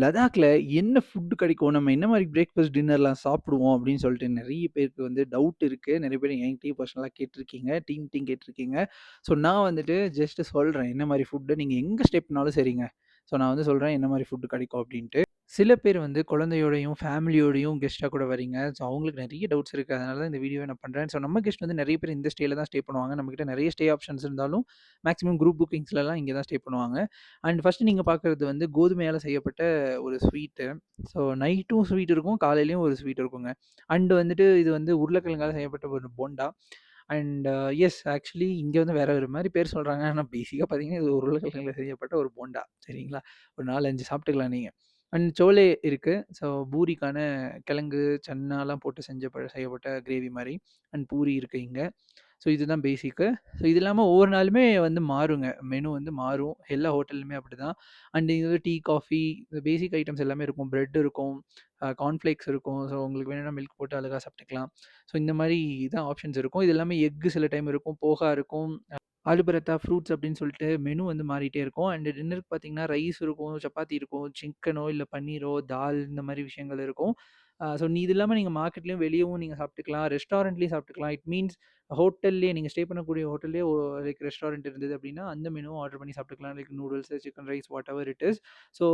லடாக்ல என்ன ஃபுட் கிடைக்கும்? நம்ம என்ன மாரி பிரேக்ஃபாஸ்ட், டின்னர்லாம் சாப்பிடுவோம் அப்படின்னு சொல்லிட்டு நெறைய பேருக்கு வந்து டவுட் இருக்கு. நெறைய பேர் என்கிட்டயும் பர்சனலா கேட்டுருக்கீங்க. டீம்ட்டயும் கேட்டுருக்கீங்க. ஸோ நான் வந்துட்டு ஜஸ்ட் சொல்றேன். என்ன மாரி ஃபுட்டு நீங்க எங்க ஸ்டே பண்ணாலும் சரிங்க. ஸோ நான் வந்து சொல்றேன் என்ன மாரி ஃபுட் கிடைக்கும் அப்படின்ட்டு. சில பேர் வந்து குழந்தையோடையும், ஃபேமிலியோடையும் கெஸ்ட்டா கூட வரீங்க. ஸோ அவங்களுக்கு நெறைய டவுட்ஸ் இருக்கு. அதனால தான் இந்த வீடியோவ நான் பண்றேன். ஸோ நம்ம கெஸ்ட் வந்து நெறைய பேர் இந்த ஸ்டேல தான் ஸ்டே பண்ணுவாங்க. நம்மகிட்ட நெறைய ஸ்டே ஆப்ஷன்ஸ் இருந்தாலும், மேக்ஸிமம் குரூப் புக்கிங்ஸ்லலாம் இங்க தான் ஸ்டே பண்ணுவாங்க. அண்ட் ஃபர்ஸ்ட்டு நீங்க பார்க்குறது வந்து கோதுமையால செய்யப்பட்ட ஒரு ஸ்வீட்டு. ஸோ நைட்டும் ஸ்வீட் இருக்கும். காலையிலயும் ஒரு ஸ்வீட் இருக்குங்க. அண்ட் வந்துட்டு இது வந்து உருளைக்கிழங்கால செய்யப்பட்ட ஒரு போண்டா. அண்ட் எஸ் ஆக்சுவலி இங்க வந்து வேற ஒரு மாரி பேர் சொல்றாங்க. ஆனா பேசிக்கா பார்த்தீங்கன்னா, இது உருளைக்கிழங்குல செய்யப்பட்ட ஒரு போண்டா. சரிங்களா? ஒரு 4, 5 சாப்பிட்டுக்கலாம் நீங்க. அண்ட் சோலே இருக்கு. ஸோ பூரிக்கான கிழங்கு, சன்னாலாம் போட்டு செய்யப்பட்ட கிரேவி மாரி. அண்ட் பூரி இருக்கு இங்க. ஸோ இதுதான் பேசிக்கு. ஸோ இது இல்லாம ஒவ்வொரு நாளுமே வந்து மாறுங்க. மெனு வந்து மாறும். எல்லா ஹோட்டல்லுமே அப்படிதான். அண்ட் இது வந்து டீ, காஃபி பேசிக் ஐட்டம்ஸ் எல்லாமே இருக்கும். பிரெட் இருக்கும். கார்ன்ஃப்ளேக்ஸ் இருக்கும். ஸோ உங்களுக்கு வேணும்னா மில்க் போட்டு அழகா சாப்பிட்டுக்கலாம். ஸோ இந்த மாரி தான் ஆப்ஷன்ஸ் இருக்கும். இது எல்லாமே எக் சில டைம் இருக்கும். போஹா இருக்கும். ஆலு பராத்தா, ஃப்ரூட்ஸ் அப்படின்னு சொல்லிட்டு மெனு வந்து மாறிட்டே இருக்கும். அண்ட் டின்னருக்கு பார்த்தீங்கன்னா, ரைஸ் இருக்கும், சப்பாத்தி இருக்கும், சிக்கனோ இல்ல பன்னீரோ, தால் இந்த மாரி விஷயங்கள் இருக்கும். ஸோ இது இல்லாம நீங்க மார்க்கெட்லயும் வெளியவும் நீங்க சாப்பிட்டுக்கலாம். ரெஸ்டாரண்ட்லயும் சாப்பிட்டுக்கலாம். இட் மீன்ஸ் ஹோட்டல்லயே நீங்க ஸ்டே பண்ணக்கூடிய ஹோட்டல்லயே லைக் ரெஸ்டாரண்ட் இருந்தது அப்படின்னா, அந்த மெனுவும் ஆர்டர் பண்ணி சாப்பிட்டுக்கலாம். Like noodles, chicken rice what ever it is. So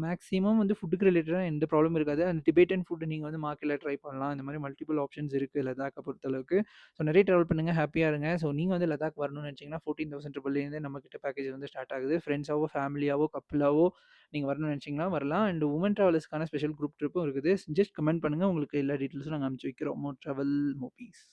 maximum வந்து ஃபுட்டுக்கு ரிலேட்டடா எந்த ப்ராப்ளமும் இருக்காது. அண்ட் டிபேட்டன் ஃபுட் நீங்க வந்து மார்க்கெட்ல ட்ரை பண்ணலாம். இந்த மாரி மல்டிபிள் ஆப்ஷன்ஸ் இருக்கு லடாக்க பொறுத்தளவுக்கு. ஸோ நெறைய ட்ராவல் பண்ணுங்க. ஹேப்பியா இருங்க. ஸோ நீங்க வந்து லடாக் வரணும்னு நெனச்சீங்கன்னா, 14,000 நம்மகிட்ட பேக்கேஜ் வந்து ஸ்டார்ட் ஆகுது. ஃப்ரெண்ட்ஸாவோ, ஃபேமிலியாவோ, கப்புளாவோ நீங்க வரணும்னு நெனச்சீங்கன்னா வரலாம். அண்ட் வுமன் டிராவலர்ஸ்க்கான ஸ்பெஷல் குரூப் ட்ரிப்பும் இருக்குது. ஜஸ்ட் கமெண்ட் பண்ணுங்க. உங்களுக்கு எல்லா டீட்டெயில்ஸும் நாங்க அனுப்பிச்சு வைக்கிறோம். மோர் டிராவல், மோர் பீஸ்.